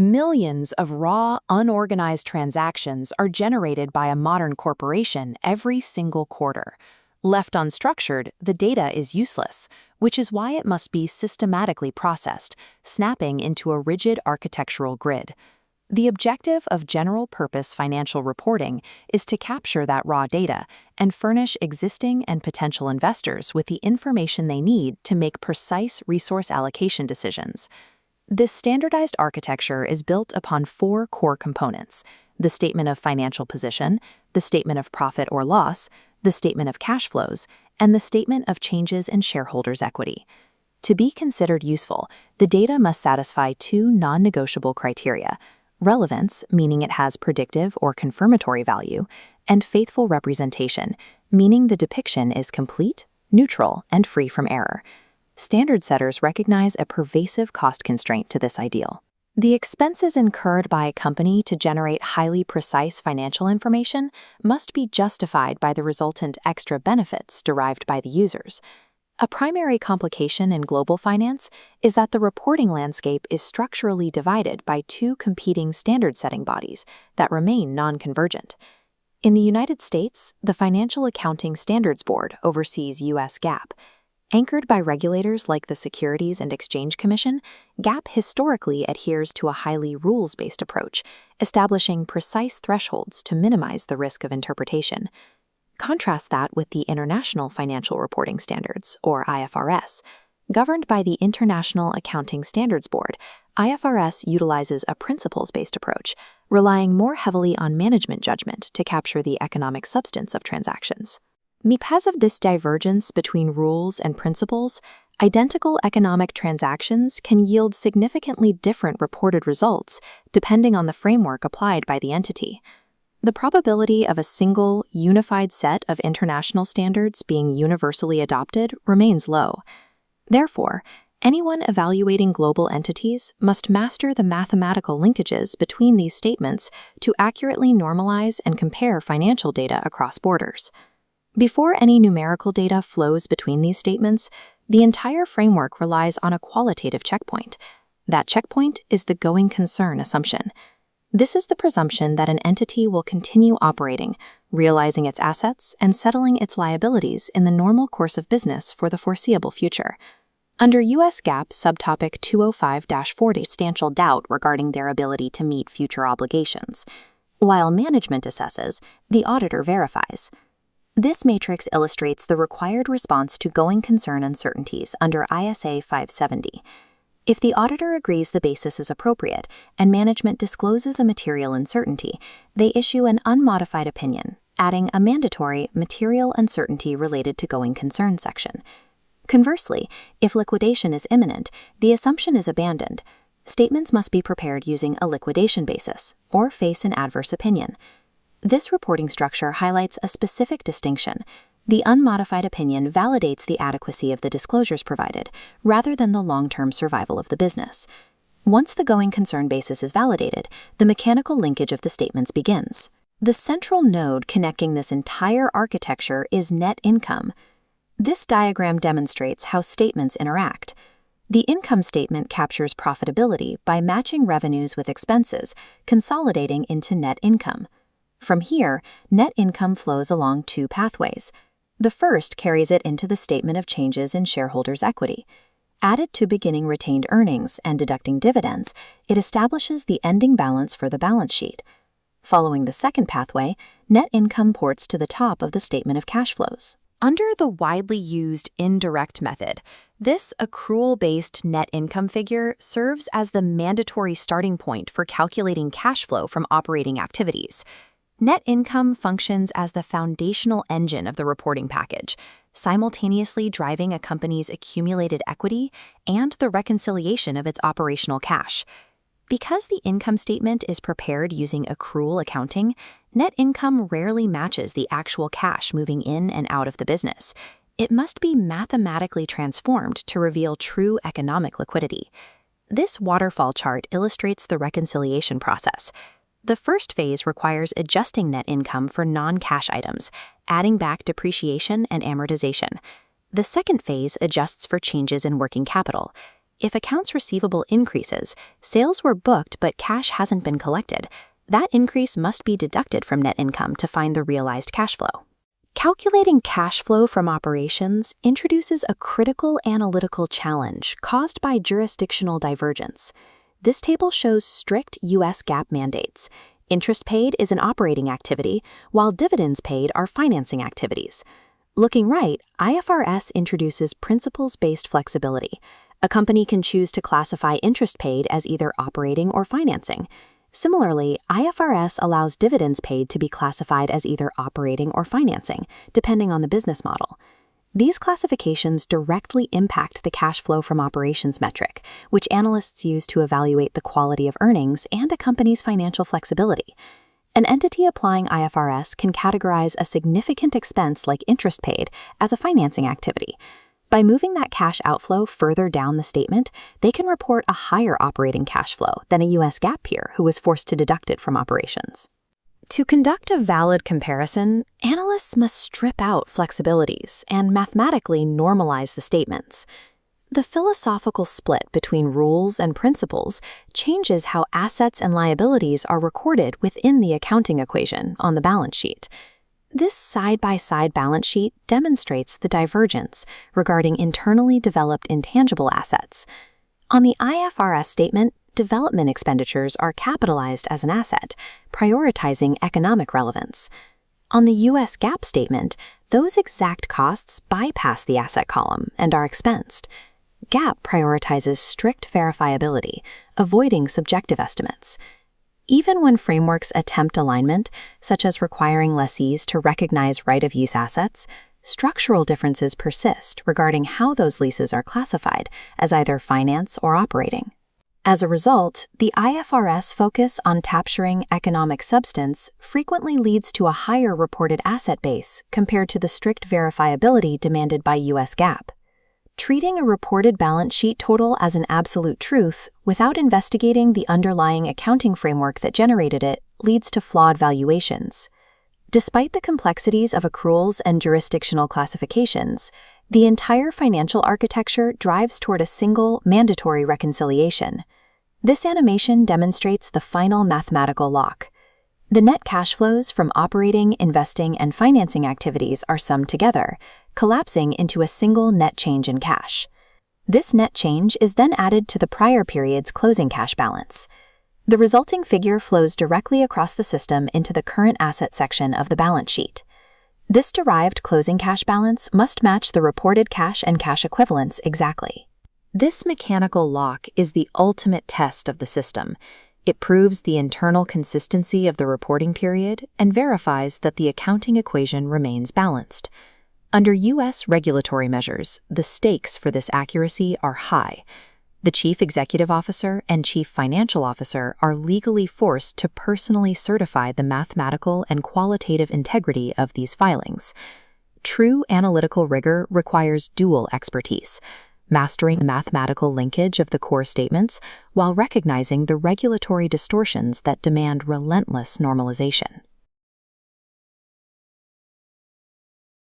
Millions of raw, unorganized transactions are generated by a modern corporation every single quarter. Left unstructured, the data is useless, which is why it must be systematically processed, snapping into a rigid architectural grid. The objective of general-purpose financial reporting is to capture that raw data and furnish existing and potential investors with the information they need to make precise resource allocation decisions. This standardized architecture is built upon four core components: the statement of financial position, the statement of profit or loss, the statement of cash flows, and the statement of changes in shareholders' equity. To be considered useful, the data must satisfy two non-negotiable criteria: relevance, meaning it has predictive or confirmatory value, and faithful representation, meaning the depiction is complete, neutral, and free from error. Standard setters recognize a pervasive cost constraint to this ideal. The expenses incurred by a company to generate highly precise financial information must be justified by the resultant extra benefits derived by the users. A primary complication in global finance is that the reporting landscape is structurally divided by two competing standard-setting bodies that remain non-convergent. In the United States, the Financial Accounting Standards Board oversees US GAAP. Anchored by regulators like the Securities and Exchange Commission, GAAP historically adheres to a highly rules-based approach, establishing precise thresholds to minimize the risk of interpretation. Contrast that with the International Financial Reporting Standards, or IFRS. Governed by the International Accounting Standards Board, IFRS utilizes a principles-based approach, relying more heavily on management judgment to capture the economic substance of transactions. Because of this divergence between rules and principles, identical economic transactions can yield significantly different reported results depending on the framework applied by the entity. The probability of a single, unified set of international standards being universally adopted remains low. Therefore, anyone evaluating global entities must master the mathematical linkages between these statements to accurately normalize and compare financial data across borders. Before any numerical data flows between these statements, the entire framework relies on a qualitative checkpoint. That checkpoint is the going concern assumption. This is the presumption that an entity will continue operating, realizing its assets, and settling its liabilities in the normal course of business for the foreseeable future. Under US GAAP subtopic 205-40, substantial doubt regarding their ability to meet future obligations. While management assesses, the auditor verifies. This matrix illustrates the required response to going concern uncertainties under ISA 570. If the auditor agrees the basis is appropriate and management discloses a material uncertainty, they issue an unmodified opinion, adding a mandatory material uncertainty related to going concern section. Conversely, if liquidation is imminent, the assumption is abandoned. Statements must be prepared using a liquidation basis or face an adverse opinion. This reporting structure highlights a specific distinction. The unmodified opinion validates the adequacy of the disclosures provided, rather than the long-term survival of the business. Once the going concern basis is validated, the mechanical linkage of the statements begins. The central node connecting this entire architecture is net income. This diagram demonstrates how statements interact. The income statement captures profitability by matching revenues with expenses, consolidating into net income. From here, net income flows along two pathways. The first carries it into the statement of changes in shareholders' equity. Added to beginning retained earnings and deducting dividends, it establishes the ending balance for the balance sheet. Following the second pathway, net income ports to the top of the statement of cash flows. Under the widely used indirect method, this accrual-based net income figure serves as the mandatory starting point for calculating cash flow from operating activities. Net income functions as the foundational engine of the reporting package, simultaneously driving a company's accumulated equity and the reconciliation of its operational cash. Because the income statement is prepared using accrual accounting, net income rarely matches the actual cash moving in and out of the business. It must be mathematically transformed to reveal true economic liquidity. This waterfall chart illustrates the reconciliation process. The first phase requires adjusting net income for non-cash items, adding back depreciation and amortization. The second phase adjusts for changes in working capital. if accounts receivable increases, sales were booked but cash hasn't been collected, that increase must be deducted from net income to find the realized cash flow. Calculating cash flow from operations introduces a critical analytical challenge caused by jurisdictional divergence. This table shows strict US GAAP mandates. Interest paid is an operating activity, while dividends paid are financing activities. Looking right, IFRS introduces principles-based flexibility. A company can choose to classify interest paid as either operating or financing. Similarly, IFRS allows dividends paid to be classified as either operating or financing, depending on the business model. These classifications directly impact the cash flow from operations metric, which analysts use to evaluate the quality of earnings and a company's financial flexibility. An entity applying IFRS can categorize a significant expense like interest paid as a financing activity. By moving that cash outflow further down the statement, they can report a higher operating cash flow than a US GAAP peer who was forced to deduct it from operations. To conduct a valid comparison, analysts must strip out flexibilities and mathematically normalize the statements. The philosophical split between rules and principles changes how assets and liabilities are recorded within the accounting equation on the balance sheet. This side-by-side balance sheet demonstrates the divergence regarding internally developed intangible assets. On the IFRS statement, development expenditures are capitalized as an asset, prioritizing economic relevance. On the US GAAP statement, those exact costs bypass the asset column and are expensed. GAAP prioritizes strict verifiability, avoiding subjective estimates. Even when frameworks attempt alignment, such as requiring lessees to recognize right-of-use assets, structural differences persist regarding how those leases are classified as either finance or operating. As a result, the IFRS focus on capturing economic substance frequently leads to a higher reported asset base compared to the strict verifiability demanded by US GAAP. Treating a reported balance sheet total as an absolute truth without investigating the underlying accounting framework that generated it leads to flawed valuations. Despite the complexities of accruals and jurisdictional classifications, the entire financial architecture drives toward a single, mandatory reconciliation. This animation demonstrates the final mathematical lock. The net cash flows from operating, investing, and financing activities are summed together, collapsing into a single net change in cash. This net change is then added to the prior period's closing cash balance. The resulting figure flows directly across the system into the current asset section of the balance sheet. This derived closing cash balance must match the reported cash and cash equivalents exactly. This mechanical lock is the ultimate test of the system. It proves the internal consistency of the reporting period and verifies that the accounting equation remains balanced. Under U.S. regulatory measures, the stakes for this accuracy are high. The Chief Executive Officer and Chief Financial Officer are legally forced to personally certify the mathematical and qualitative integrity of these filings. True analytical rigor requires dual expertise, mastering the mathematical linkage of the core statements while recognizing the regulatory distortions that demand relentless normalization.